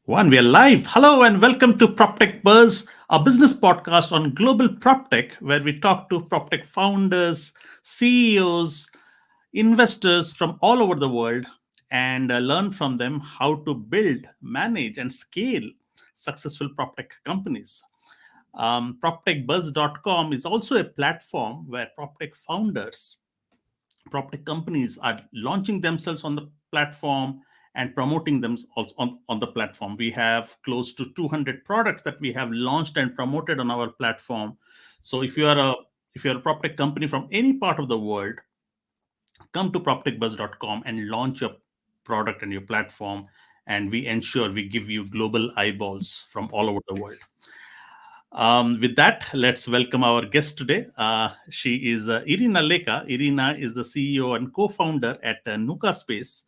We are live. Hello and welcome to PropTechBuzz, a business podcast on global PropTech, where we talk to PropTech founders, CEOs, investors from all over the world and learn from them how to build, manage, and scale successful PropTech companies. PropTechBuzz.com is also a platform where PropTech founders PropTech companies are launching themselves on the platform and promoting them also on the platform. We have close to 200 products that we have launched and promoted on our platform. So if you're a PropTech company from any part of the world, come to proptechbuzz.com and launch your product and your platform, and we ensure we give you global eyeballs from all over the world. With that, let's welcome our guest today. She is Irina Leca. Irina is the CEO and co-founder at Nooka Space.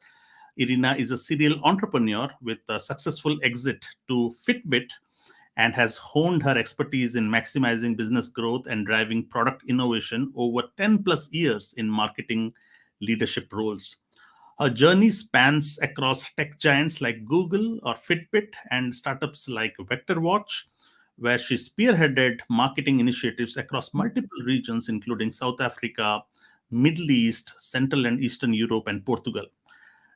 Irina is a serial entrepreneur with a successful exit to Fitbit and has honed her expertise in maximizing business growth and driving product innovation over 10 plus years in marketing leadership roles. Her journey spans across tech giants like Google or Fitbit and startups like VectorWatch, where she spearheaded marketing initiatives across multiple regions, including South Africa, Middle East, Central and Eastern Europe, and Portugal.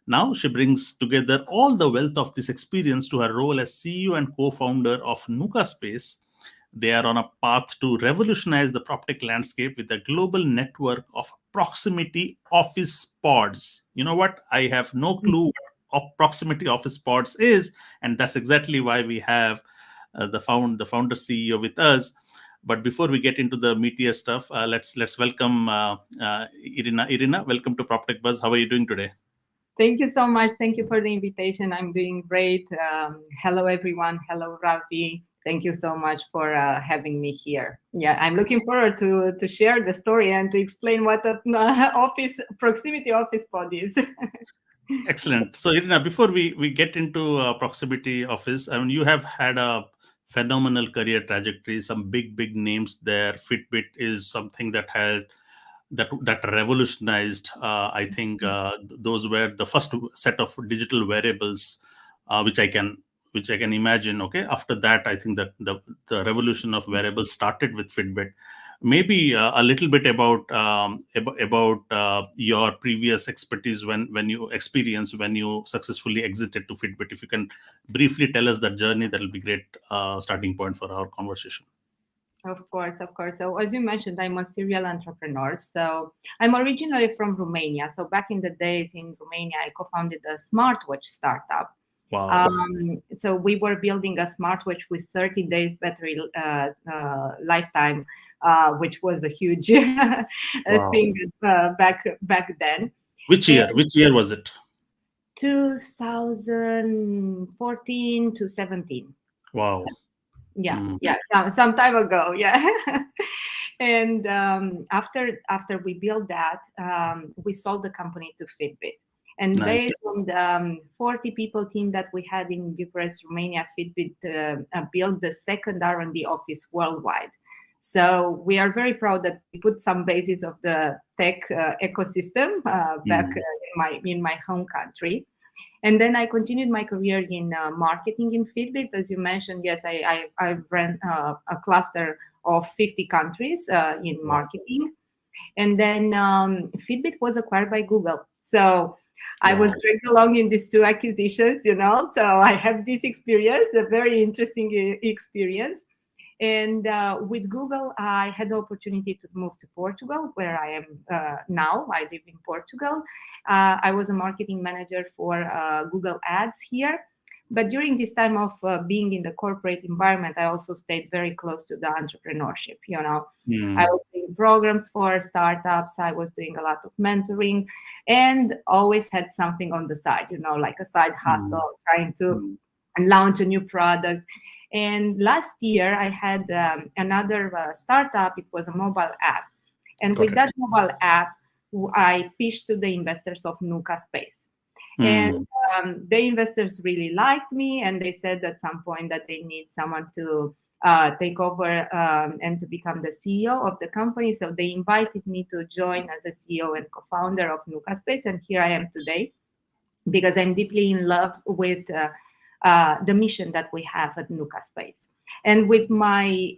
Now she brings together all the wealth of this experience to her role as CEO and co-founder of Nooka Space. They are on a path to revolutionize the PropTech landscape with a global network of proximity office pods. You know what? I have no clue what proximity office pods is, and that's exactly why we have the founder CEO with us. But before we get into the meatier stuff, let's welcome Irina. Irina, welcome to PropTech Buzz. How are you doing today? Thank you so much. Thank you for the invitation. I'm doing great. Hello, everyone. Hello, Ravi. Thank you so much for having me here. Yeah, I'm looking forward to share the story and to explain what an office proximity office pod is. Excellent. So, Irina, before we get into proximity office, I mean, you have had a phenomenal career trajectory. Some big names there. Fitbit is something that has that revolutionized. I think those were the first set of digital wearables, which I can imagine. Okay, after that, I think that the revolution of wearables started with Fitbit. Maybe a little bit about your previous expertise when you successfully exited to Fitbit. If you can briefly tell us that journey, that'll be great starting point for our conversation. Of course, of course. So as you mentioned, I'm a serial entrepreneur. So I'm originally from Romania. So back in the days in Romania, I co-founded a smartwatch startup. Wow. So we were building a smartwatch with 30 days battery lifetime, which was a huge thing back then. Which year? Which year was it? 2014 to 17. Wow. Yeah, some time ago. Yeah. And after we built that, we sold the company to Fitbit. And Nice. based on the 40 people team that we had in Bucharest, Romania, Fitbit built the second R&D office worldwide. So we are very proud that we put some basis of the tech ecosystem back in my home country. And then I continued my career in marketing in Fitbit. As you mentioned, yes, I ran a cluster of 50 countries in marketing. And then Fitbit was acquired by Google. So I was dragged along in these two acquisitions, so I have this experience, a very interesting experience. And with Google, I had the opportunity to move to Portugal, where I am now. I live in Portugal. I was a marketing manager for Google Ads here. But during this time of being in the corporate environment, I also stayed very close to the entrepreneurship. I was doing programs for startups. I was doing a lot of mentoring and always had something on the side, like a side hustle, trying to launch a new product. And last year, I had another startup. It was a mobile app. And with that mobile app, I pitched to the investors of Nooka Space. And the investors really liked me, and they said at some point that they need someone to take over and to become the CEO of the company. So they invited me to join as a CEO and co-founder of Nooka Space, and here I am today because I'm deeply in love with the mission that we have at Nooka Space. And with my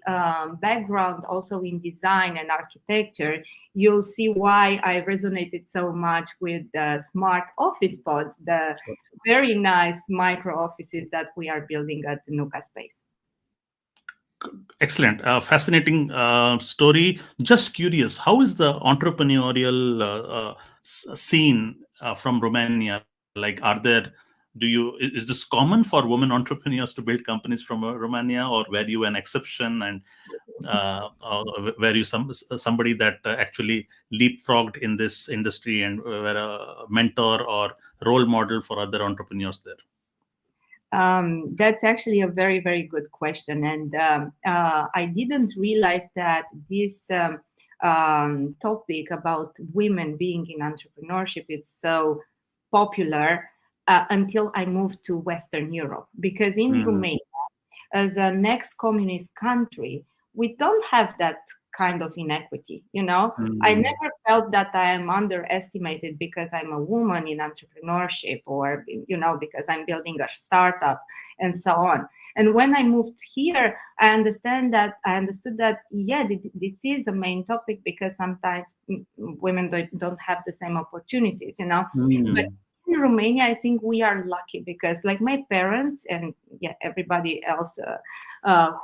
background also in design and architecture, you'll see why I resonated so much with the smart office pods, the very nice micro offices that we are building at Nooka Space. Excellent. Fascinating story. Just curious, how is the entrepreneurial scene from Romania? Like, are there, is this common for women entrepreneurs to build companies from Romania, or were you an exception, and were you somebody that actually leapfrogged in this industry and were a mentor or role model for other entrepreneurs there? That's actually a very, very good question. And I didn't realize that this topic about women being in entrepreneurship is so popular until I moved to Western Europe. Because in Romania, as an ex-communist country, we don't have that kind of inequity. I never felt that I am underestimated because I'm a woman in entrepreneurship, or because I'm building a startup and so on. And when I moved here, I understood that this is a main topic, because sometimes women don't have the same opportunities. But in Romania, I think we are lucky, because like my parents and everybody else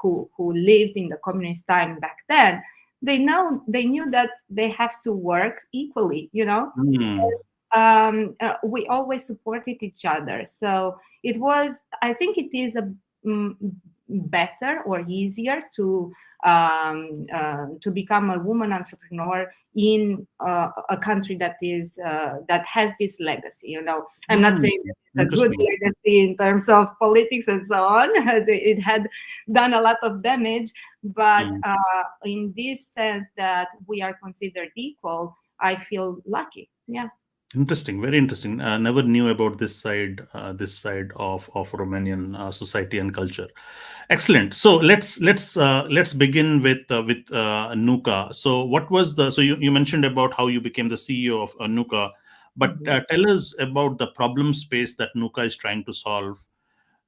who lived in the communist time back then, they knew that they have to work equally. We always supported each other. So I think it is better or easier to become a woman entrepreneur in a country that has this legacy. I'm not saying it's a good legacy in terms of politics and so on. It had done a lot of damage, but in this sense that we are considered equal, I feel lucky. Yeah. Interesting, very interesting. Never knew about this side of Romanian society and culture. Excellent. So let's begin with Nooka. So what was you mentioned about how you became the CEO of Nooka, but tell us about the problem space that Nooka is trying to solve,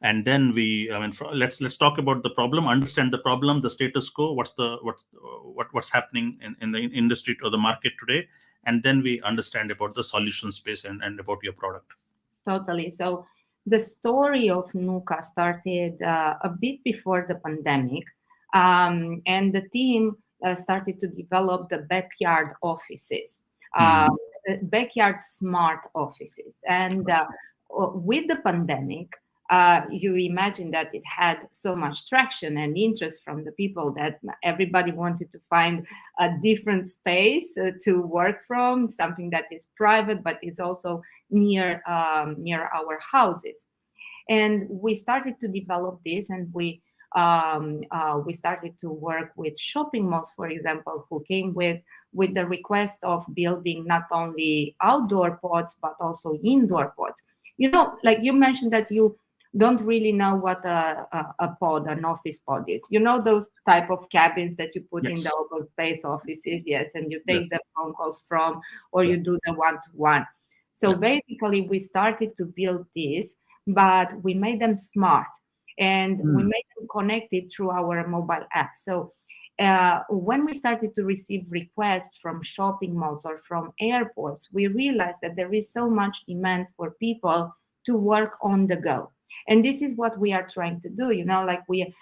and then let's talk about the problem, understand the problem, the status quo, what's happening in the industry or the market today, and then we understand about the solution space and about your product. Totally. So the story of Nooka started a bit before the pandemic, and the team started to develop the backyard offices, backyard smart offices. And with the pandemic, you imagine that it had so much traction and interest from the people that everybody wanted to find a different space to work from, something that is private but is also near our houses. And we started to develop this, and we started to work with shopping malls, for example, who came with the request of building not only outdoor pods but also indoor pods. Like you mentioned that you don't really know what a pod, an office pod is. Those type of cabins that you put in the open space offices, and you take the phone calls from, or you do the one-to-one. So basically, we started to build this, but we made them smart, and we made them connected through our mobile app. So when we started to receive requests from shopping malls or from airports, we realized that there is so much demand for people to work on the go. And this is what we are trying to do. Like we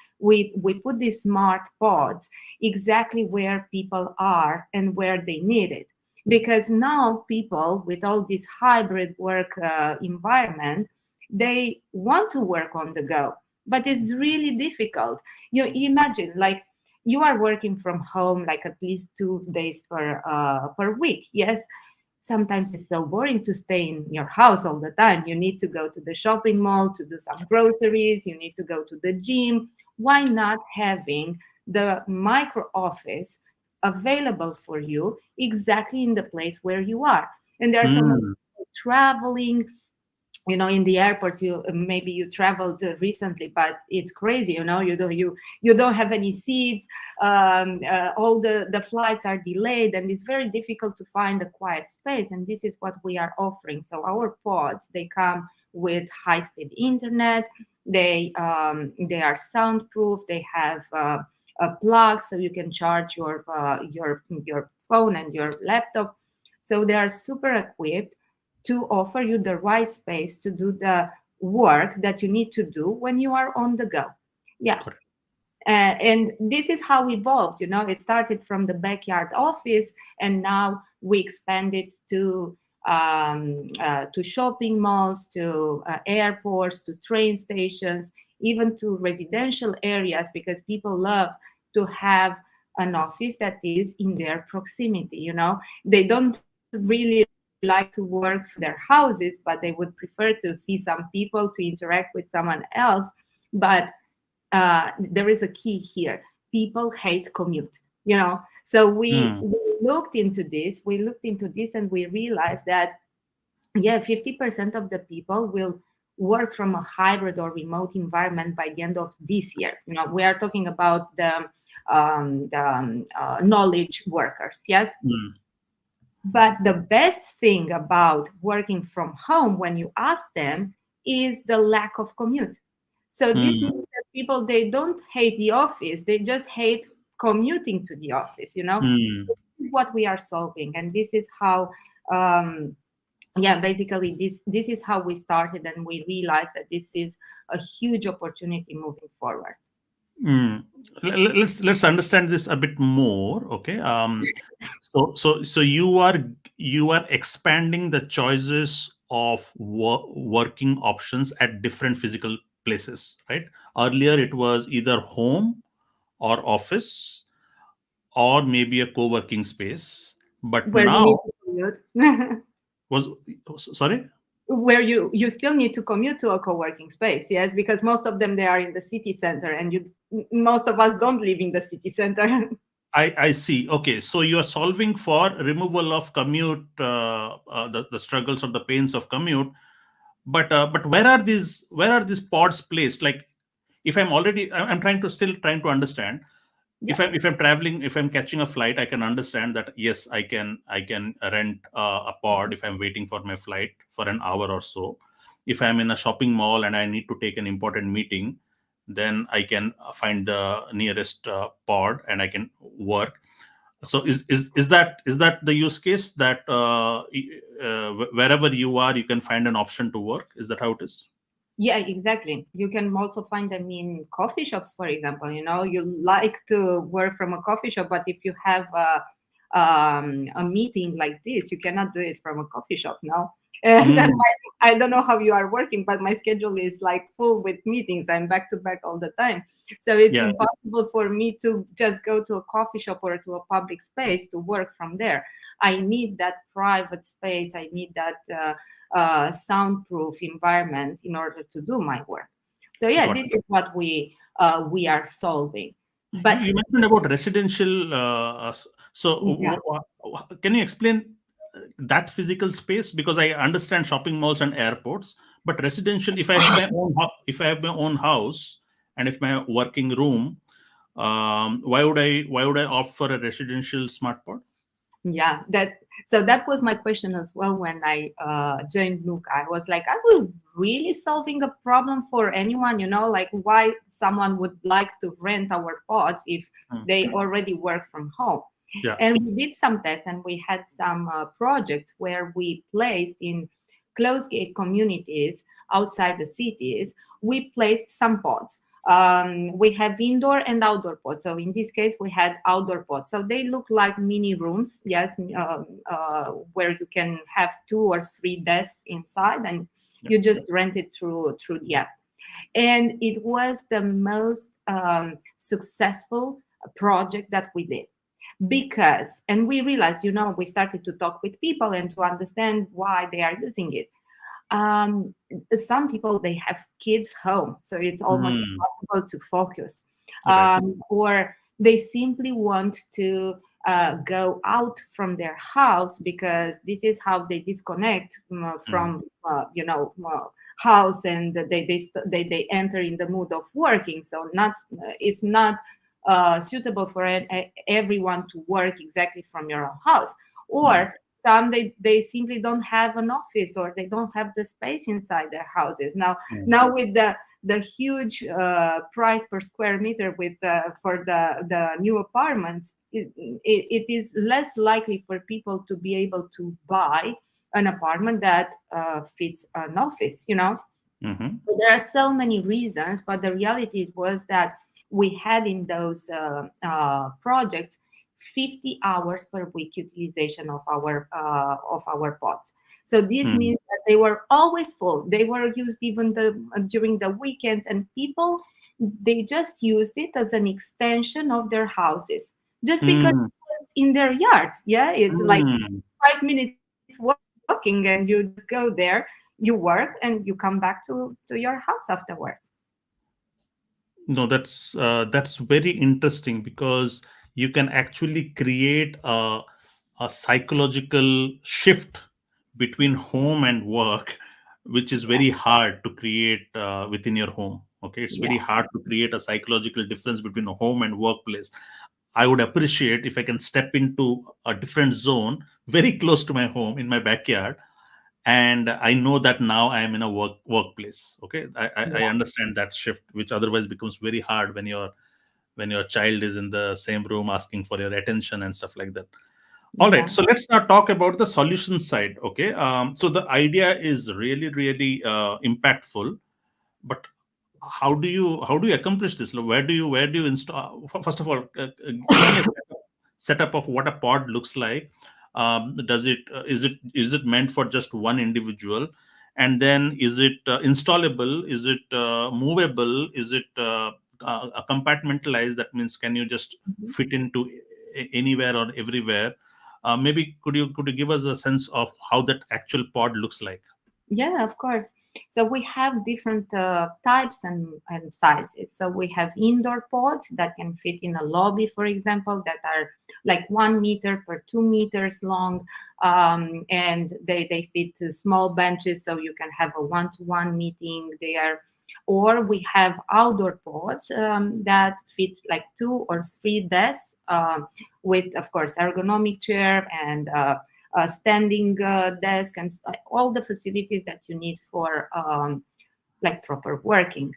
put these smart pods exactly where people are and where they need it. Because now people with all this hybrid work environment, they want to work on the go, but it's really difficult. You imagine, like, you are working from home like at least 2 days per week. Yes, sometimes it's so boring to stay in your house all the time. You need to go to the shopping mall to do some groceries. You need to go to the gym. Why not having the micro office available for you exactly in the place where you are? And there are so many people traveling. In the airports, maybe you traveled recently, but it's crazy. You don't have any seats. All the flights are delayed, and it's very difficult to find a quiet space. And this is what we are offering. So our pods, they come with high-speed internet, They are soundproof. They have a plug so you can charge your phone and your laptop. So they are super equipped to offer you the right space to do the work that you need to do when you are on the go. Yeah. Correct. And this is how we evolved. It started from the backyard office, and now we expanded to shopping malls, to airports, to train stations, even to residential areas, because people love to have an office that is in their proximity. They don't really like to work from their houses, but they would prefer to see some people, to interact with someone else. But there is a key here. People hate commute, So we looked into this. And we realized that, 50% of the people will work from a hybrid or remote environment by the end of this year. We are talking about the knowledge workers, yes? But the best thing about working from home, when you ask them, is the lack of commute. So this means that people, they don't hate the office, they just hate commuting to the office. This is what we are solving, and this is how basically this is how we started, and we realized that this is a huge opportunity moving forward. Let's understand this a bit more. Okay. So you are expanding the choices of working options at different physical places, right? Earlier it was either home or office or maybe a co-working space, but Where you need now to commute. was sorry. Where you still need to commute to a co-working space, yes, because most of them, they are in the city center, and most of us don't live in the city center. I see. Okay, so you are solving for removal of commute, the struggles or the pains of commute. But where are these pods placed? Like, if I'm trying to understand. If I'm traveling, if I'm catching a flight, I can understand that, yes, I can rent a pod if I'm waiting for my flight for an hour or so. If I'm in a shopping mall and I need to take an important meeting, then I can find the nearest pod and I can work. So is that the use case, that wherever you are, you can find an option to work? Is that how it is? Yeah, exactly. You can also find them in coffee shops, for example. You like to work from a coffee shop, but if you have a meeting like this, you cannot do it from a coffee shop now. And then I don't know how you are working, but my schedule is like full with meetings. I'm back to back all the time. So it's Yeah. impossible for me to just go to a coffee shop or to a public space to work from there. I need that private space. I need that soundproof environment in order to do my work. So Got this is what we are solving. But You mentioned about residential. yeah, Can you explain that physical space? Because I understand shopping malls and airports, but residential. If I have my own house and if my working room, why would I opt for a residential smart pod? yeah, that was my question as well when I joined Nooka. I was like, are we really solving a problem for anyone? Like, why someone would like to rent our pods if they already work from home? Yeah. And we did some tests, and we had some projects where we placed in closed gate communities outside the cities. We placed some pods. We have indoor and outdoor pods. So in this case, we had outdoor pods. So they look like mini rooms, yes, where you can have 2 or 3 desks inside, and you just rent it through the app. And it was the most successful project that we did. Because, and we realized, we started to talk with people and to understand why they are using it. Some people, they have kids home, so it's almost impossible to focus. Or they simply want to go out from their house, because this is how they disconnect from house, and they enter in the mood of working. So it's not suitable for everyone to work exactly from your own house. Or some, they simply don't have an office, or they don't have the space inside their houses. Now with the the huge price per square meter with for the new apartments, it is less likely for people to be able to buy an apartment that fits an office, you know. Mm-hmm. So there are so many reasons, but the reality was that we had in those projects 50 hours per week utilization of our pods. So this Mm. means that they were always full. They were used even during the weekends, and people, they just used it as an extension of their houses, just because Mm. it was in their yard. Yeah, it's like Mm. 5 minutes walking, and you just go there, you work, and you come back to your house afterwards. No, that's very interesting because you can actually create a psychological shift between home and work, which is Yeah, very hard to create within your home. Okay, it's yeah, very hard to create a psychological difference between a home and workplace. I would appreciate if I can step into a different zone very close to my home in my backyard, and I know that now I am in a workplace. Okay, I yeah, understand that shift, which otherwise becomes very hard when your child is in the same room asking for your attention and stuff like that. All right, yeah. so let's now talk about the solution side. Okay, so the idea is really impactful, but how do you accomplish this? Where do you install? First of all, give me a setup of what a pod looks like. Does it is it meant for just one individual? And then is it installable? Is it movable? Is it compartmentalized? That means can you just Mhm. fit into anywhere or everywhere? Maybe could you give us a sense of how that actual pod looks like? Yeah, of course. So we have different types and sizes. So we have indoor pods that can fit in a lobby, for example, that are like 1 meter per 2 meters long, and they fit to small benches, so you can have a one-to-one meeting there. Or we have outdoor pods that fit like 2 or 3 desks, with, of course, ergonomic chair and a standing desk, and all the facilities that you need for like proper working.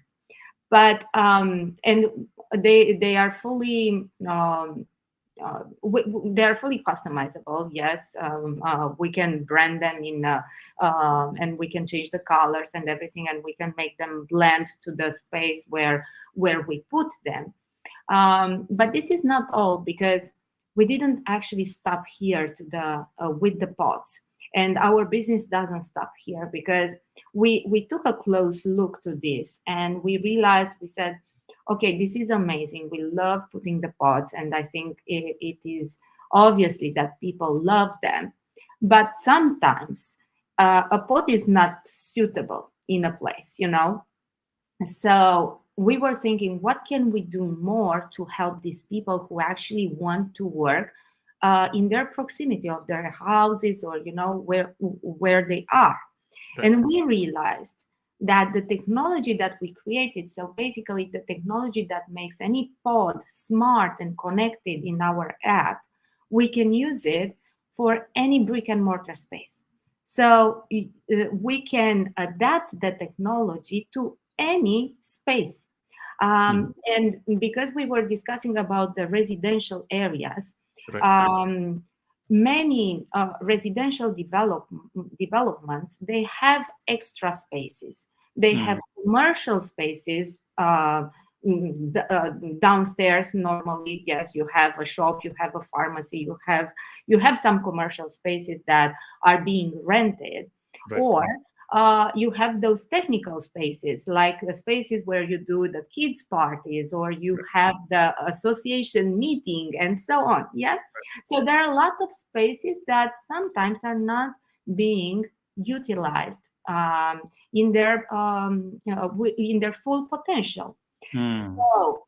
But and they are fully they are fully customizable. Yes, we can brand them in, and we can change the colors and everything, and we can make them blend to the space where we put them. But this is not all, because we didn't actually stop here to the with the pods, and our business doesn't stop here, because we took a close look to this, and we realized, we said, okay, this is amazing. We love putting the pods, and I think it is obviously that people love them, but sometimes a pod is not suitable in a place, you know. So we were thinking, what can we do more to help these people who actually want to work in their proximity of their houses, or you know, where they are. Right. And we realized that the technology that we created, so basically the technology that makes any pod smart and connected in our app, we can use it for any brick and mortar space. So we can adapt the technology to any space. Mhm. And because we were discussing about the residential areas, Right. um, many residential developments, they have extra spaces. They have Mm. commercial spaces downstairs. Normally, yes, you have a shop, you have a pharmacy, you have some commercial spaces that are being rented. Right. Or you have those technical spaces, like the spaces where you do the kids parties, or you Right. have the association meeting, and so on. Yeah. So there are a lot of spaces that sometimes are not being utilized in their in their full potential. Mm. So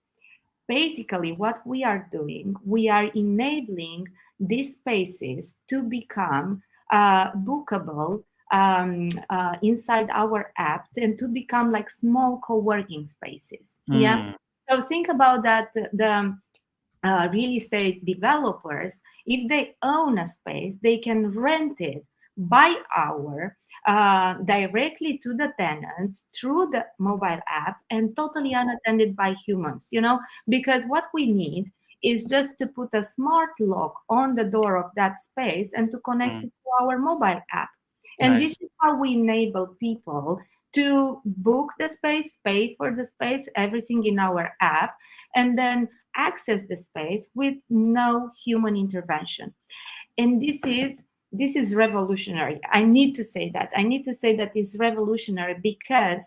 basically, what we are doing, we are enabling these spaces to become bookable inside our app, and to become like small co-working spaces. Yeah. Mm. So think about that. The real estate developers, if they own a space, they can rent it by hour, directly to the tenants through the mobile app and totally unattended by humans, because what we need is just to put a smart lock on the door of that space and to connect it to our mobile app. And this Nice. is how we enable people to book the space, pay for the space, everything in our app, and then access the space with no human intervention. And this is revolutionary. I need to say that. It's revolutionary because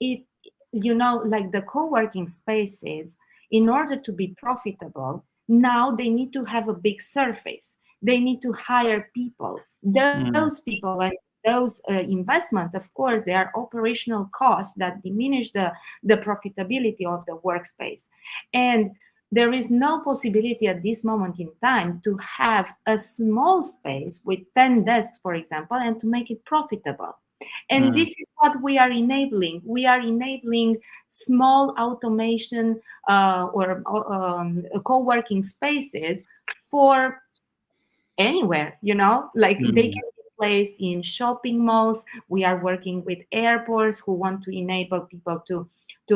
it, like the co-working spaces, in order to be profitable, now they need to have a big surface. They need to hire people. Those people and those investments, of course, they are operational costs that diminish the profitability of the workspace. And there is no possibility at this moment in time to have a small space with 10 desks, for example, and to make it profitable. And this is what we are enabling. We are enabling small automation or co-working spaces for anywhere, like they can be placed in shopping malls. We are working with airports who want to enable people to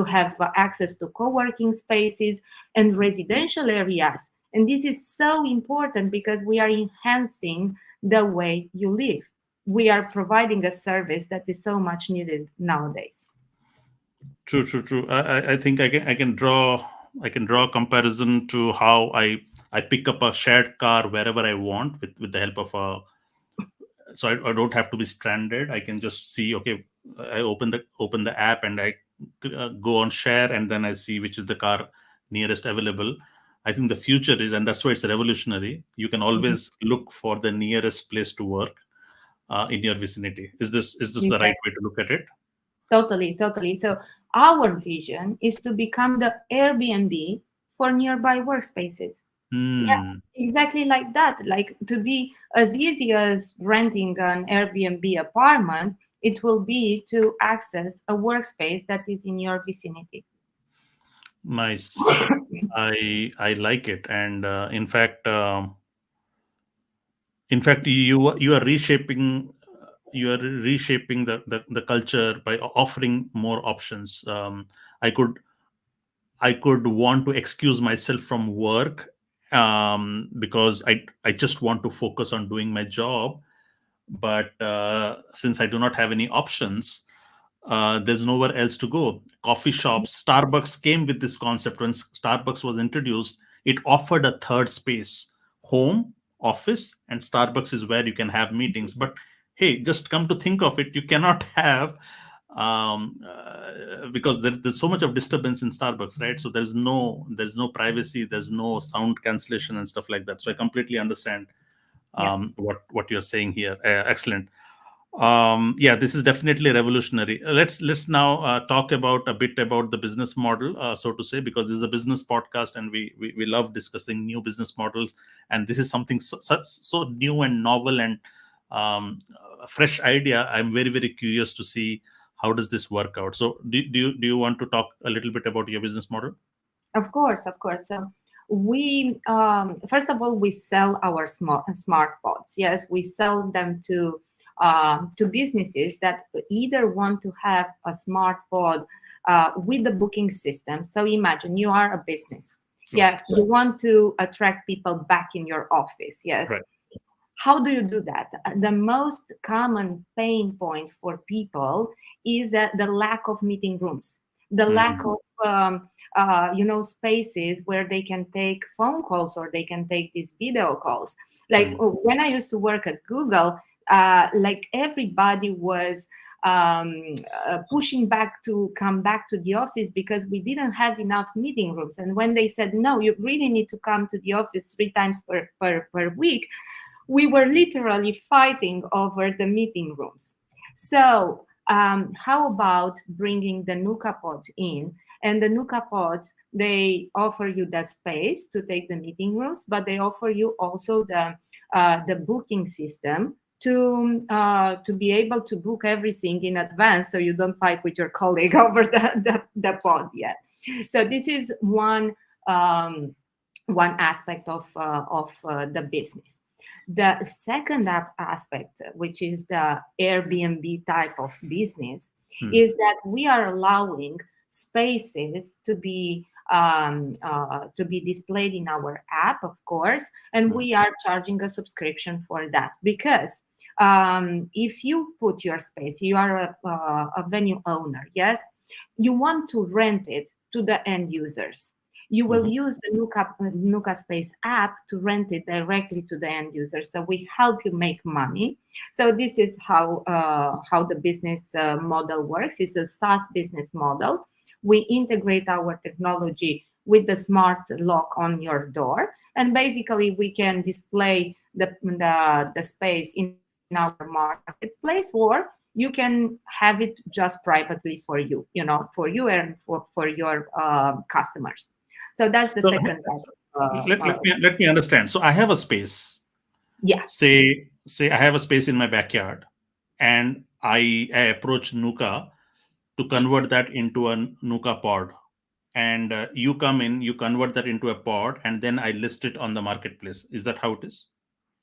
have access to co-working spaces and residential areas. And this is so important because we are enhancing the way you live. We are providing a service that is so much needed nowadays. True. I think I can draw a comparison to how I pick up a shared car wherever I want with the help of a. So I don't have to be stranded. I can just see, okay, I open the app and I go on share, and then I see which is the car nearest available. I think the future is, and that's why it's revolutionary. You can always look for the nearest place to work in your vicinity. Is this the right way to look at it? Totally. So our vision is to become the Airbnb for nearby workspaces. Yeah, exactly like that. Like to be as easy as renting an Airbnb apartment, it will be to access a workspace that is in your vicinity. Nice. I like it, and in fact, you are reshaping the culture by offering more options. I could want to excuse myself from work because I just want to focus on doing my job, but since I do not have any options, there's nowhere else to go. Coffee shops, Starbucks came with this concept. When Starbucks was introduced, it offered a third space: home, office, and Starbucks is where you can have meetings. But hey, just come to think of it, you cannot have because there's so much of disturbance in Starbucks, right? So there's no privacy, there's no sound cancellation and stuff like that. So I completely understand what you're saying here. Excellent. Yeah, this is definitely revolutionary. Let's now talk about a bit about the business model, so to say, because this is a business podcast, and we love discussing new business models. And this is something so new and novel and a fresh idea. I'm very curious to see how does this work out. So do you want to talk a little bit about your business model? Of course. So we first of all we sell our smart pods. Yes, we sell them to businesses that either want to have a smart pod with the booking system. So imagine you are a business. Yeah, you want to attract people back in your office. Yes. Right. How do you do that? The most common pain point for people is that the lack of meeting rooms, the lack of spaces where they can take phone calls or they can take these video calls. Like when I used to work at Google, like everybody was pushing back to come back to the office because we didn't have enough meeting rooms. And when they said, no, you really need to come to the office 3 times per week, we were literally fighting over the meeting rooms. So how about bringing the Nooka pods in? And the Nooka pods, they offer you that space to take the meeting rooms, but they offer you also the booking system to be able to book everything in advance, so you don't fight with your colleague over the pod yet. So this is one aspect of the business. The second aspect, which is the Airbnb type of business, is that we are allowing spaces to be displayed in our app, of course, and we are charging a subscription for that. Because if you put your space, you are a venue owner, yes, you want to rent it to the end users. You will use the Nooka Space app to rent it directly to the end user. So we help you make money. So this is how the business model works. It's a SaaS business model. We integrate our technology with the smart lock on your door, and basically we can display the space in our marketplace, or you can have it just privately for you, for you and for your customers. So that's the So second let me understand. So I have a space. yeah. Say I have a space in my backyard, and I approach Nooka to convert that into a Nooka pod. And you come in, you convert that into a pod, and then I list it on the marketplace. Is that how it is?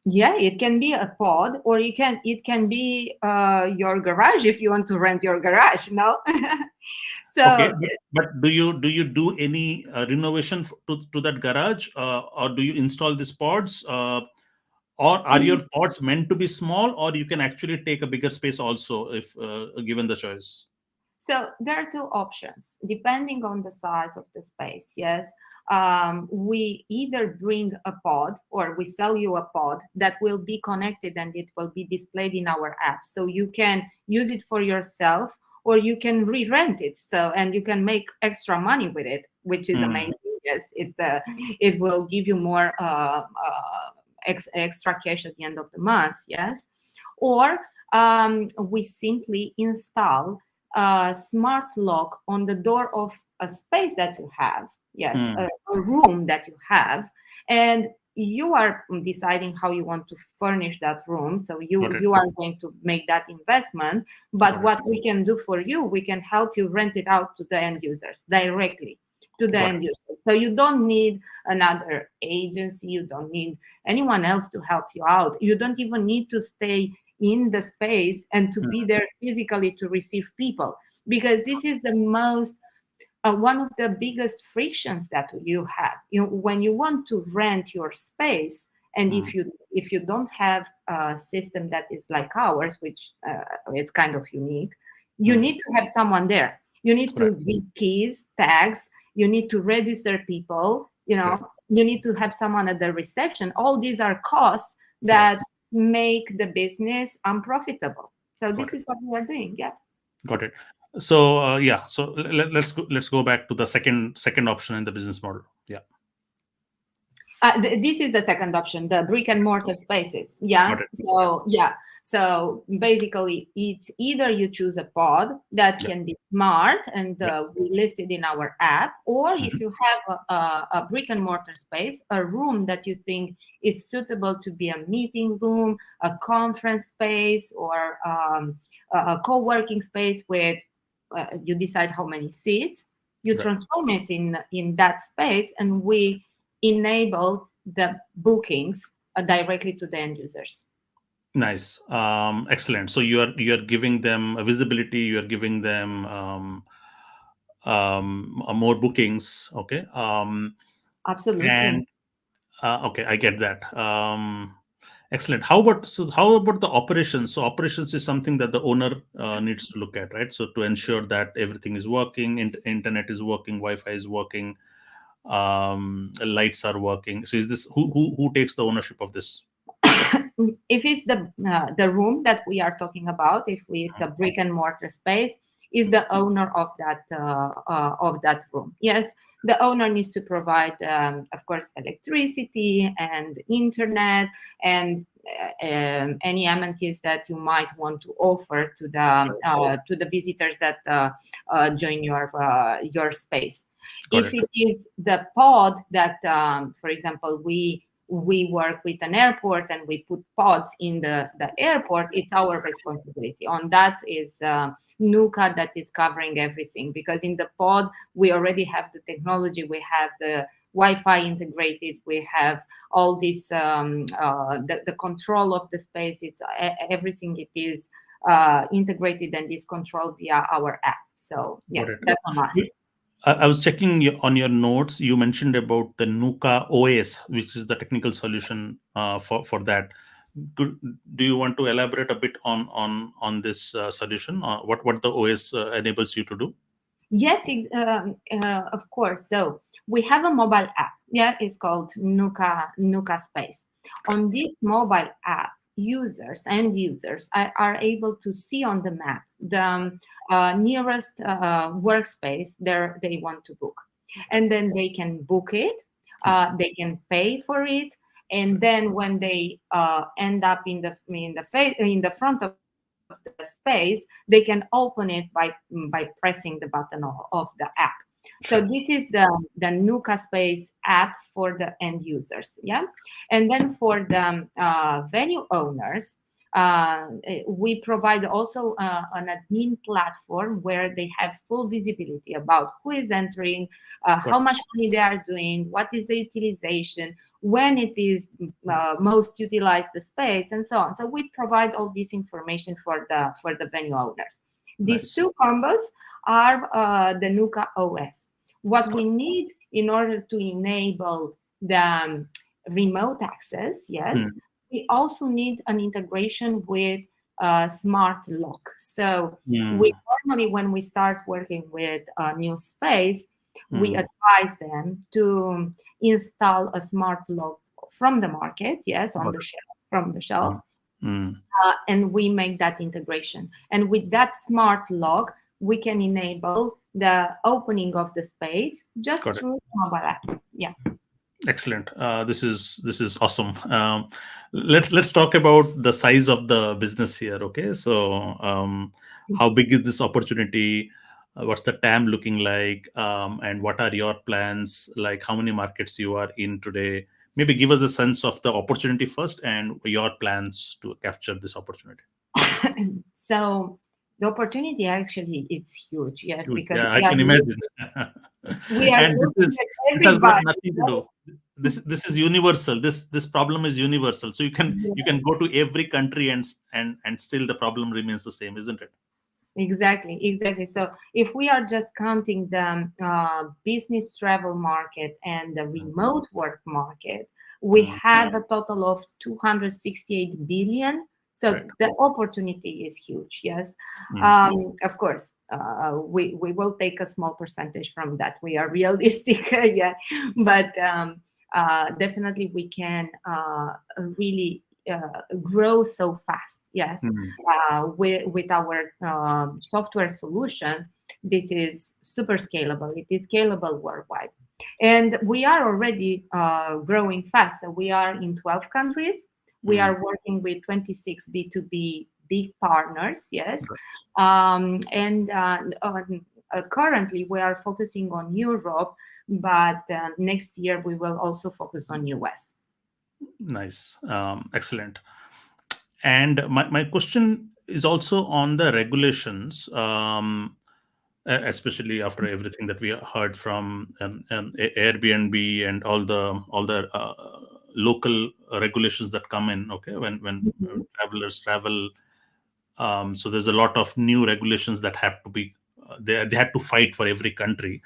Yeah, it can be a pod, or it can be your garage if you want to rent your garage. No. Okay, So but do you do any renovation to that garage, or do you install these pods, or are your pods meant to be small, or you can actually take a bigger space also if given the choice? So there are two options depending on the size of the space. Yes, we either bring a pod or we sell you a pod that will be connected and it will be displayed in our app. So you can use it for yourself or you can re-rent it. So and you can make extra money with it, which is amazing. Yes, it will give you more extra cash at the end of the month. Yes, or we simply install a smart lock on the door of a space that you have, yes, a room that you have, and you are deciding how you want to furnish that room. So you are going to make that investment, but what we can do for you, we can help you rent it out to the end users directly to the end user. So you don't need another agency, you don't need anyone else to help you out, you don't even need to stay in the space and to be there physically to receive people, because this is the most one of the biggest frictions that you have, when you want to rent your space, and if you don't have a system that is like ours, which is kind of unique, you need to have someone there, you need to give keys, tags, you need to register people, you need to have someone at the reception. All these are costs that make the business unprofitable. So this is what we are doing. Yeah. Got it. So so let's go back to the second option in the business model. Yeah. This is the second option, the brick and mortar spaces. Yeah. So yeah. So basically, it's either you choose a pod that can be smart and we list it in our app, or if you have a brick and mortar space, a room that you think is suitable to be a meeting room, a conference space, or a co-working space with you decide how many seats, you transform it in that space, and we enable the bookings directly to the end users. Nice. Excellent. So you are giving them a visibility, you are giving them more bookings. Okay. Absolutely. And okay, I get that. Excellent. How about the operations? So operations is something that the owner needs to look at, right? So to ensure that everything is working, internet is working, Wi-Fi is working, lights are working. So is this who takes the ownership of this? If it's the room that we are talking about, if it's a brick and mortar space, is the owner of that room. Yes, the owner needs to provide, of course, electricity and internet and any amenities that you might want to offer to the visitors that join your space. If it is the pod that, for example, we work with an airport and we put pods in the airport, it's our responsibility. On that is Nooka that is covering everything, because in the pod we already have the technology, we have Wi-Fi integrated. We have all this the control of the space. It's everything. It is integrated and is controlled via our app. So yeah, Got it. that's on us. I was checking on your notes. You mentioned about the Nooka OS, which is the technical solution for that. Do you want to elaborate a bit on this solution? What the OS enables you to do? Yes, of course. So we have a mobile app. Yeah, it's called Nooka Space. On this mobile app, end users are able to see on the map the nearest workspace they want to book, and then they can book it. They can pay for it, and then when they end up in the front of the space, they can open it by pressing the button of the app. So Sure. this is the Nooka Space app for the end users, yeah. And then for the venue owners, we provide also an admin platform where they have full visibility about who is entering, how much money they are doing, what is the utilization, when it is most utilized the space, and so on. So we provide all this information for the venue owners. These Nice. two combos are the Nooka OS. What we need in order to enable the remote access, yes, we also need an integration with smart lock. So we normally, when we start working with a new space, we advise them to install a smart lock from the market, yes, on the shelf, from the shelf, and we make that integration. And with that smart lock, we can enable the opening of the space just through mobile app. Yeah. Excellent. This is awesome. Let's talk about the size of the business here. Okay, so how big is this opportunity? What's the TAM looking like? And what are your plans? Like, how many markets you are in today? Maybe give us a sense of the opportunity first and your plans to capture this opportunity. So the opportunity actually it's huge, yes, Huge. because Yeah, I can imagine. we are And looking at it has got everybody. nothing to do. This is universal. This problem is universal. So you can go to every country and still the problem remains the same, isn't it? Exactly. So if we are just counting the business travel market and the remote work market, we have a total of 268 billion. So Right. the opportunity is huge. Yes, of course, we will take a small percentage from that. We are realistic, yeah, but definitely we can really grow so fast. Yes, with our software solution, this is super scalable. It is scalable worldwide, and we are already growing fast. So we are in 12 countries. We are working with 26 B2B big partners. Yes, and currently we are focusing on Europe, but next year we will also focus on US. Nice. Excellent. And my question is also on the regulations, especially after everything that we heard from Airbnb and all the local regulations that come in. Okay, when travelers travel, so there's a lot of new regulations that have to be. They had to fight for every country.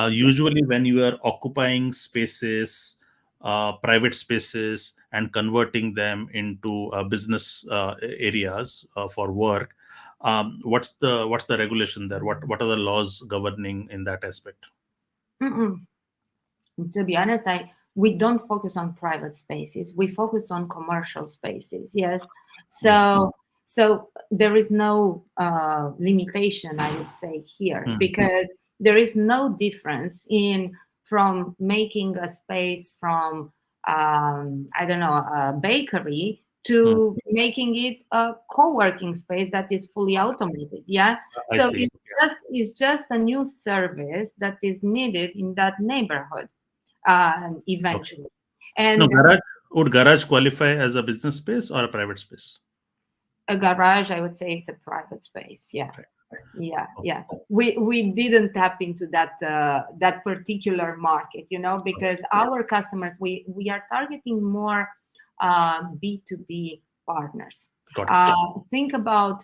Usually, when you are occupying spaces, private spaces, and converting them into business areas for work, what's the regulation there? What are the laws governing in that aspect? To be honest, we don't focus on private spaces. We focus on commercial spaces. Yes, so there is no limitation, I would say, here, because there is no difference from making a space from I don't know, a bakery to making it a co-working space that is fully automated. Yeah, I so see. it's just a new service that is needed in that neighborhood eventually. No, And would garage qualify as a business space or a private space? a garage, I would say it's a private space. Yeah. Right. Yeah. We didn't tap into that particular market, because our customers, we are targeting more B2B partners. Got it. Think about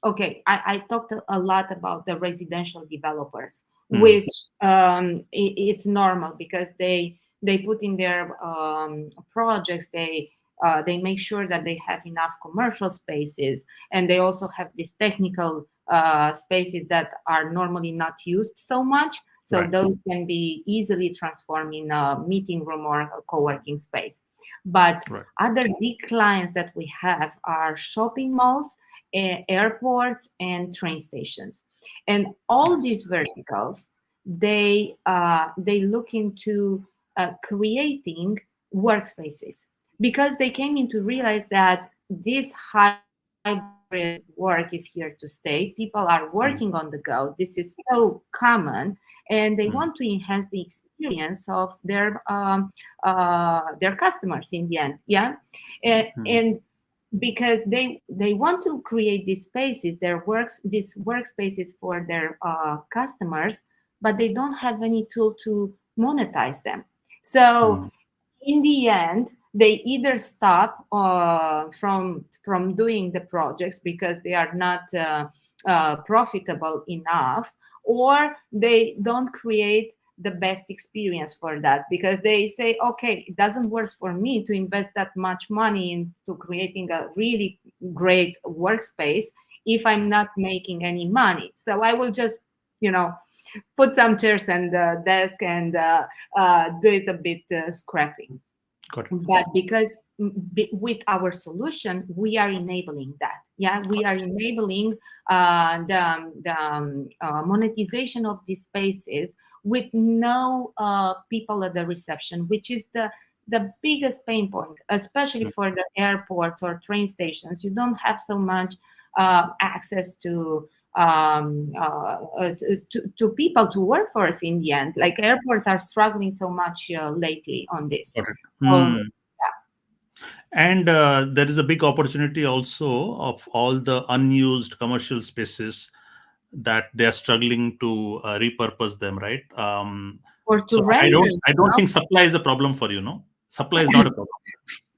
okay, I talked a lot about the residential developers, which it's normal because they put in their projects, they make sure that they have enough commercial spaces, and they also have these technical spaces that are normally not used so much. So Right. those can be easily transformed in a meeting room or a co-working space. But Right. other big clients that we have are shopping malls, airports, and train stations. And all these verticals, they look into creating workspaces because they came in to realize that this hybrid work is here to stay. People are working on the go. This is so common, and they want to enhance the experience of their customers in the end. Yeah, and because they want to create these spaces, these workspaces for their customers, but they don't have any tool to monetize them. So in the end, they either stop from doing the projects because they are not profitable enough, or they don't create the best experience for that because they say, okay, it doesn't work for me to invest that much money into creating a really great workspace if I'm not making any money. So I will just, put some chairs and desk and do it a bit scrappy. Got it. But because with our solution, we are enabling that. Yeah, we are enabling the monetization of these spaces with no people at the reception, which is the biggest pain point, especially for the airports or train stations. You don't have so much access to people, to workforce in the end. Like airports are struggling so much lately on this. Got it. Um, And there is a big opportunity also of all the unused commercial spaces that they are struggling to repurpose them, right? or to So rent them, I don't think supply is a problem for you, no? Supply is not a problem.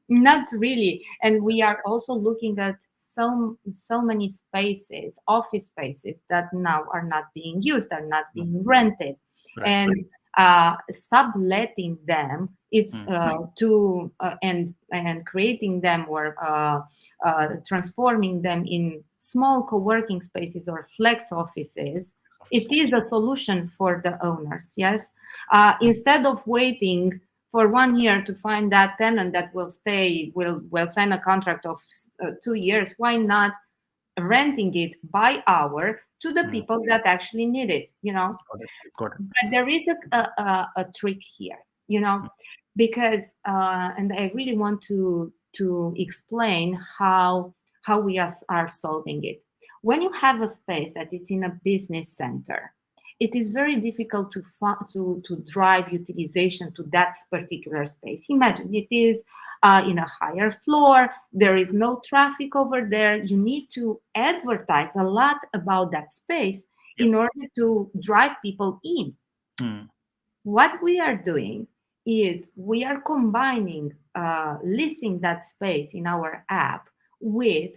Not really. And we are also looking at so many spaces, office spaces that now are not being used, are not being rented. Right. And subletting them, it's to and creating them or transforming them in small co-working spaces or flex offices. It is a solution for the owners. Yes, instead of waiting for 1 year to find that tenant that will stay, will sign a contract of 2 years. Why not renting it by hour to the people that actually need it? Got it. But there is a trick here, because and I really want to explain how we are solving it. When you have a space that it's in a business center, it is very difficult to drive utilization to that particular space. Imagine it is in a higher floor, there is no traffic over there. You need to advertise a lot about that space in order to drive people in. What we are doing is we are combining listing that space in our app with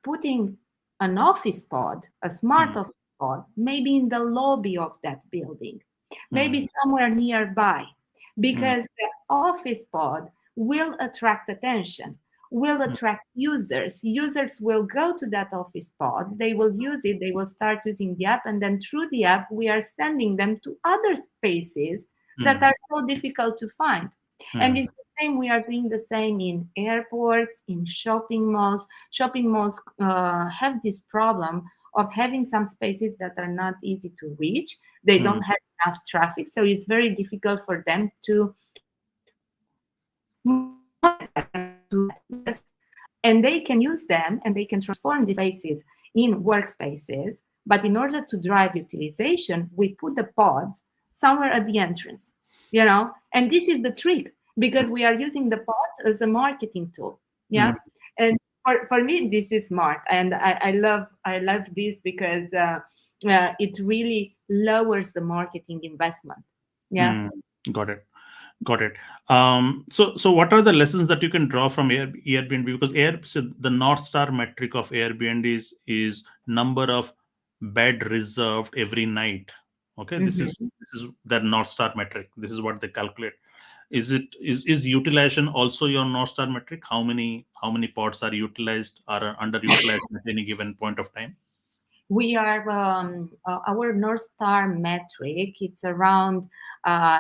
putting an office pod, a smart office pod, maybe in the lobby of that building, maybe somewhere nearby, because the office pod will attract attention, will attract users. Users will go to that office pod, they will use it, they will start using the app, and then through the app, we are sending them to other spaces that are so difficult to find. And it's the same, we are doing the same in airports, in shopping malls. Shopping malls have this problem of having some spaces that are not easy to reach. They don't have enough traffic, so it's very difficult for them to and they can use them and they can transform these spaces in workspaces. But in order to drive utilization, we put the pods somewhere at the entrance, and this is the trick, because we are using the pods as a marketing tool. And for me this is smart, and I love this because it really lowers the marketing investment. Yeah. Mm, got it. Got it. So what are the lessons that you can draw from Airbnb? Because so the North Star metric of Airbnb is number of bed reserved every night. Okay, Mhm. this is the North Star metric. This is what they calculate. Is utilization also your North Star metric? How many pods are utilized or are underutilized at any given point of time? We are our North Star metric. It's around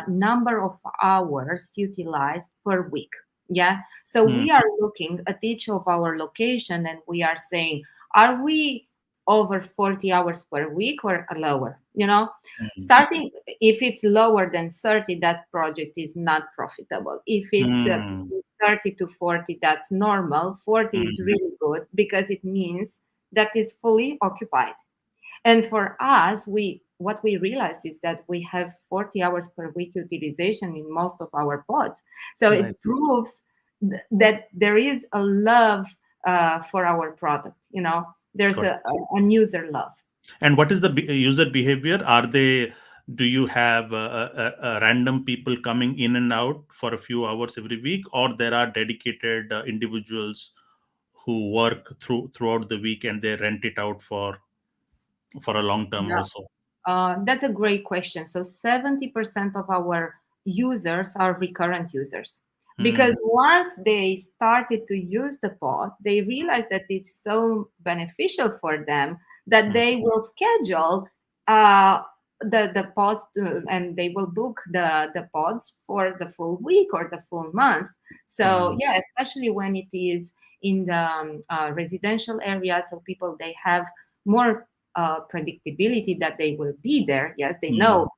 number of hours utilized per week. Yeah. So Hmm, we are looking at each of our location and we are saying, are we over 40 hours per week or lower? hmm, Starting if it's lower than 30, that project is not profitable. If it's hmm, 30 to 40, that's normal. 40 is hmm, really good because it means that is fully occupied. And for us, we what we realized is that we have 40 hours per week utilization in most of our pods. So it nice. proves that there is a love for our product. There's Got it. a user love. And what is the user behavior? Do you have random people coming in and out for a few hours every week, or there are dedicated individuals who work throughout the week and they rent it out for a long term Yeah. also? That's a great question. So 70% of our users are recurrent users because Hmm, once they started to use the pod, they realize that it's so beneficial for them that hmm, they will schedule uh, the pods and they will book the pods for the full week or the full month. So hmm, yeah, especially when it is in the residential area, so people they have more predictability that they will be there. Yes, they hmm, know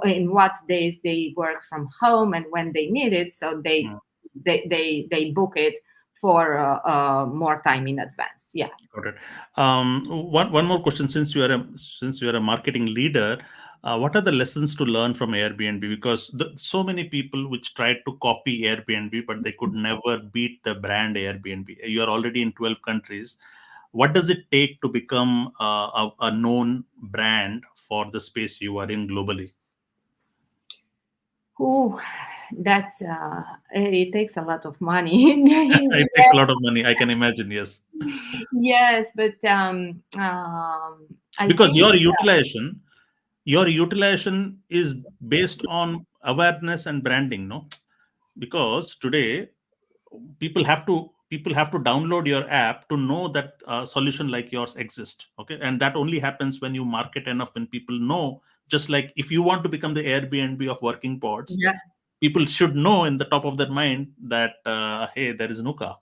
in what days they work from home and when they need it, so they hmm. book it for more time in advance. Yeah. Got it. One more question. Since you are a marketing leader, what are the lessons to learn from Airbnb? Because so many people which tried to copy Airbnb, but they could never beat the brand Airbnb. You are already in 12 countries. What does it take to become a known brand for the space you are in globally? Oh, that's it takes a lot of money. It takes a lot of money. I can imagine. Yes, Yes, but I because think your utilization is based on awareness and branding, no? Because today people have to download your app to know that a solution like yours exists. Okay, and that only happens when you market enough, when people know. Just like if you want to become the Airbnb of working pods, yeah. people should know in the top of their mind that hey, there is Nooka.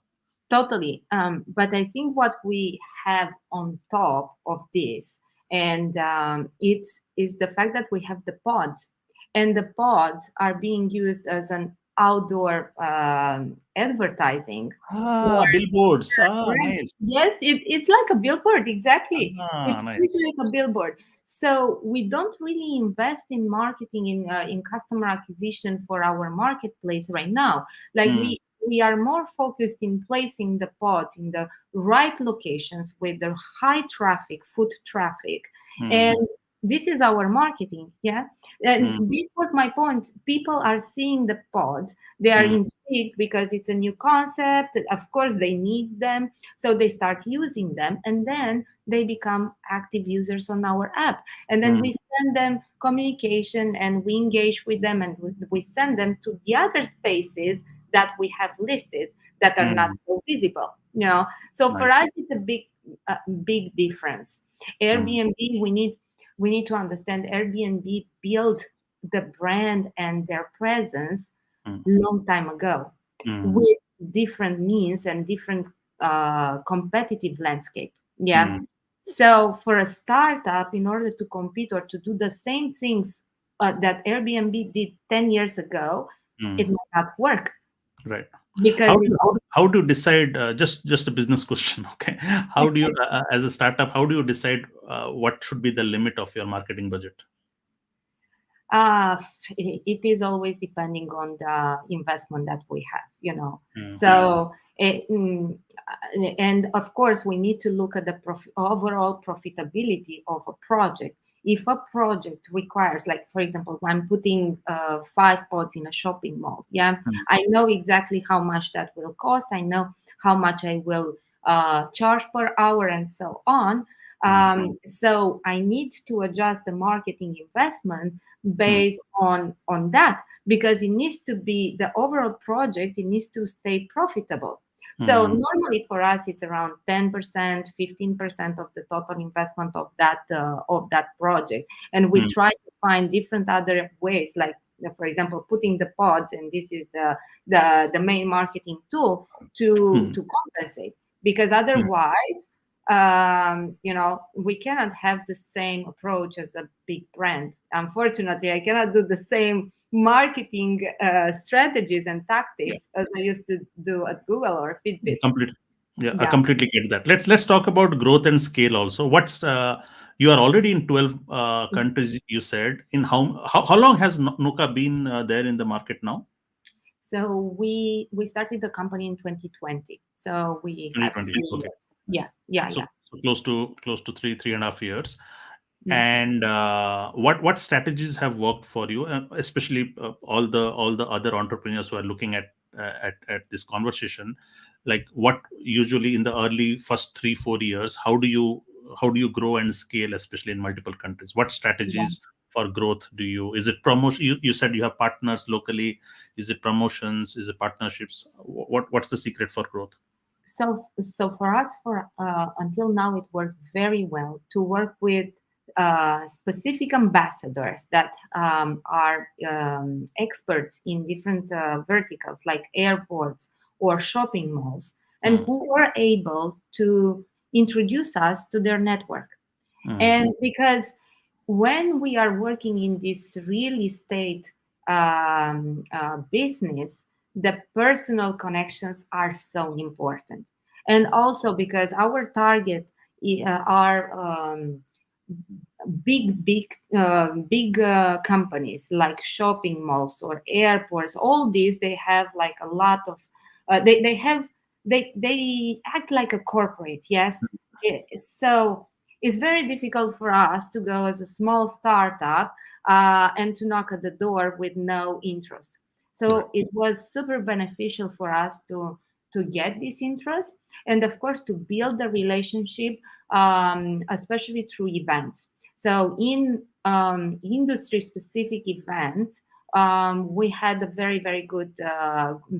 Totally. But I think what we have on top of this, and it's is the fact that we have the pods, and the pods are being used as an outdoor advertising for Billboards. right. Nice. Yes, it's like a billboard, exactly. It's Nice. like a billboard. So we don't really invest in marketing in customer acquisition for our marketplace right now. Like Hmm, we are more focused in placing the pods in the right locations with the high traffic, foot traffic, hmm, and this is our marketing. Yeah, and hmm, this was my point. People are seeing the pods, they are hmm, intrigued because it's a new concept. Of course, they need them. So they start using them and then they become active users on our app. And then hmm, we send them communication and we engage with them and we send them to the other spaces that we have listed that are not hmm. so visible. So for Nice. us, it's a big difference. Hmm, Airbnb, we need to understand Airbnb built the brand and their presence hmm, long time ago hmm, with different means and different competitive landscape. Yeah. hmm, So for a startup, in order to compete or to do the same things that Airbnb did 10 years ago, hmm. it might not work Right. because How do it's you, how do you decide? Just a business question. Okay. How do you, as a startup, how do you decide what should be the limit of your marketing budget? Uh, it is always depending on the investment that we have. Hmm, So And of course, we need to look at the overall profitability of a project. If a project requires, like for example, I'm putting 5 pods in a shopping mall, yeah, I know exactly how much that will cost. I know how much I will charge per hour and so on. So I need to adjust the marketing investment based on that, because it needs to be the overall project, it needs to stay profitable. So normally for us, it's around 10%, 15% of the total investment of that project, and we try to find different other ways, like for example, putting the pods, and this is the main marketing tool to compensate, because otherwise, we cannot have the same approach as a big brand. Unfortunately, I cannot do the same marketing strategies and tactics as I used to do at Google or Fitbit. Completely. Yeah, I Yeah. completely get that. Let's talk about growth and scale also. What's you are already in 12 countries, you said. In how long has Nooka been there in the market now? So we started the company in 2020. So we have 2020. 3 Okay. years. Yeah. So close to 3.5 years. Yeah. And what strategies have worked for you, especially all the other entrepreneurs who are looking at this conversation, like what usually in the early first 3-4 years, how do you grow and scale, especially in multiple countries? What Yeah. strategies for growth do you, is it promotion? You said you have partners locally. Is it promotions? Is it partnerships? What's the secret for growth? So for us, for until now, it worked very well to work with specific ambassadors that are experts in different verticals, like airports or shopping malls, and who were able to introduce us to their network. And because when we are working in this real estate business, the personal connections are so important. And also because our target are big companies like shopping malls or airports. All these, they have like a lot of they act like a corporate, yes. So it's very difficult for us to go as a small startup and to knock at the door with no interest. So it was super beneficial for us to get this interest, and of course to build the relationship, especially through events. So in industry specific events, we had a very, very good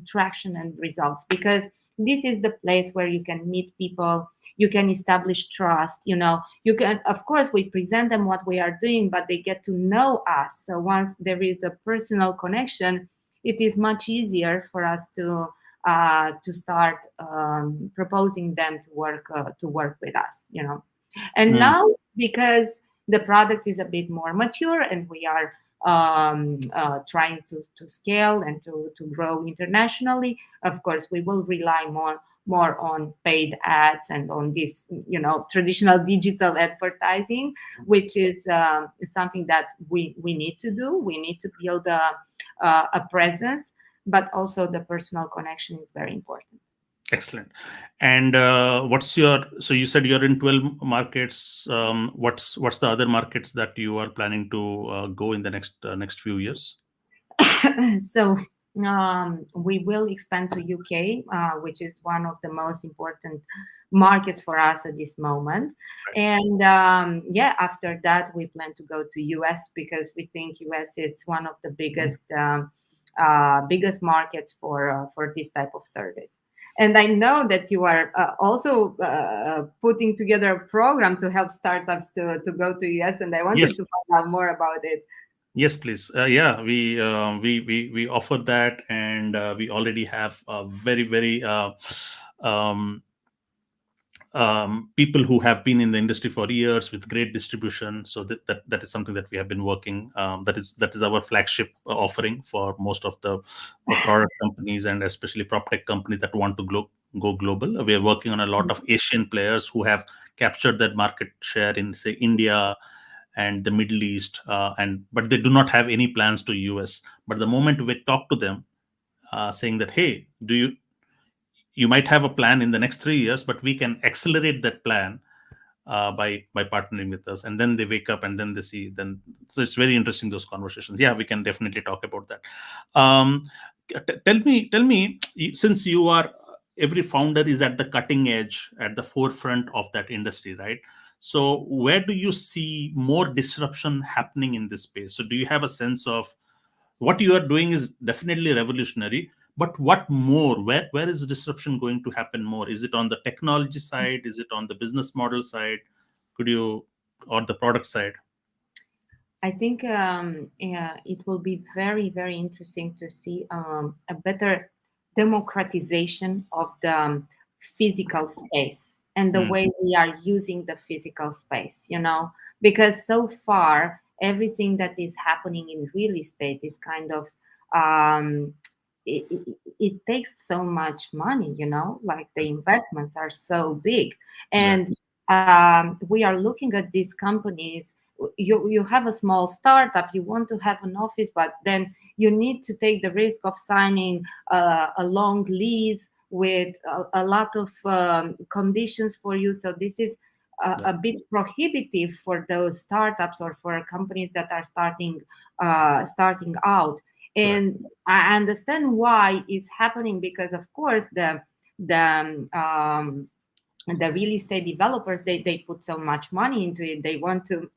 traction and results, because this is the place where you can meet people, you can establish trust. You can, of course, we present them what we are doing, but they get to know us. So once there is a personal connection, it is much easier for us to start proposing them to work with us. And now, because the product is a bit more mature and we are trying to scale and to grow internationally, of course, we will rely more on paid ads and on this, traditional digital advertising, which is something that we need to do. We need to build a presence, but also the personal connection is very important. Excellent. And so you said you're in 12 markets. What's the other markets that you are planning to go in the next few years? So we will expand to UK, which is one of the most important markets for us at this moment. And after that, we plan to go to US, because we think US is one of the biggest markets for this type of service. And I know that you are also putting together a program to help startups to go to US, and I wanted Yes. to find out more about it. Yes, please. Yeah, we offer that, and we already have a very, very people who have been in the industry for years with great distribution. So that is something that we have been working. That is our flagship offering for most of the product companies, and especially proptech companies that want to go global. We are working on a lot of Asian players who have captured that market share in, say, India and the Middle East, but they do not have any plans to US. But the moment we talk to them, saying that, hey, you might have a plan in the next 3 years, but we can accelerate that plan by partnering with us. And then they wake up and then they see. Then so it's very interesting, those conversations. Yeah, we can definitely talk about that. Tell me, since you are, every founder is at the cutting edge, at the forefront of that industry, right? So where do you see more disruption happening in this space? So do you have a sense of what you are doing is definitely revolutionary, but what more, where is disruption going to happen more? Is it on the technology side? Is it on the business model side? Could you, or the product side? I think yeah, it will be very, very interesting to see a better democratization of the physical space and the Mm, way we are using the physical space, because so far, everything that is happening in real estate is kind of, um, it takes so much money, like the investments are so big. right, And we are looking at these companies. You have a small startup, you want to have an office, but then you need to take the risk of signing a long lease with a lot of conditions for you. So this is yeah, a bit prohibitive for those startups or for companies that are starting out. right, And I understand why it's happening, because of course the real estate developers, they put so much money into it, they want to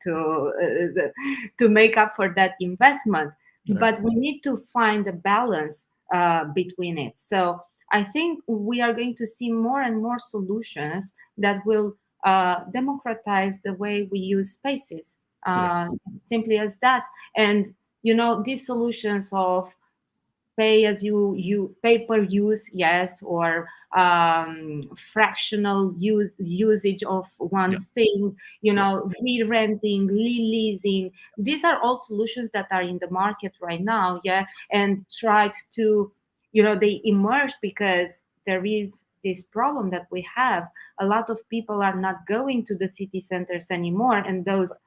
make up for that investment, right, but we need to find a balance between it. So I think we are going to see more and more solutions that will democratize the way we use spaces, right, uh, simply as that. And these solutions of pay as you pay per use, yes, or fractional usage of one yeah, thing, yeah, re-renting, leasing. These are all solutions that are in the market right now, yeah, and tried to, they emerge because there is this problem that we have. A lot of people are not going to the city centers anymore, and those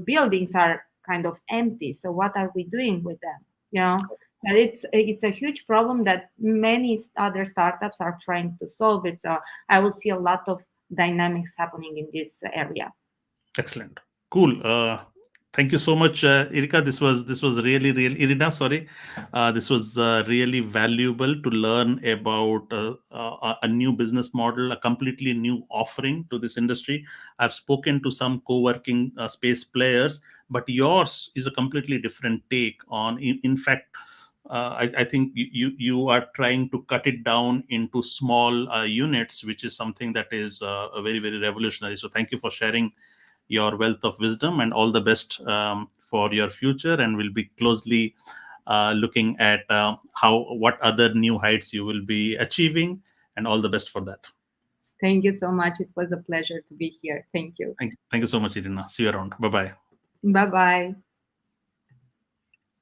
buildings are kind of empty. So what are we doing with them? you know and it's a huge problem that many other startups are trying to solve it. So I will see a lot of dynamics happening in this area. excellent, cool. Thank you so much, Irika. This was really Irina. Sorry, this was really valuable to learn about a new business model, a completely new offering to this industry. I've spoken to some co-working space players, but yours is a completely different take on. In fact, I think you are trying to cut it down into small units, which is something that is a very revolutionary. So thank you for sharing your wealth of wisdom, and all the best for your future. And we'll be closely looking at what other new heights you will be achieving, and all the best for that. Thank you so much. It was a pleasure to be here. Thank you. Thank you so much, Irina. See you around. Bye bye. Bye bye.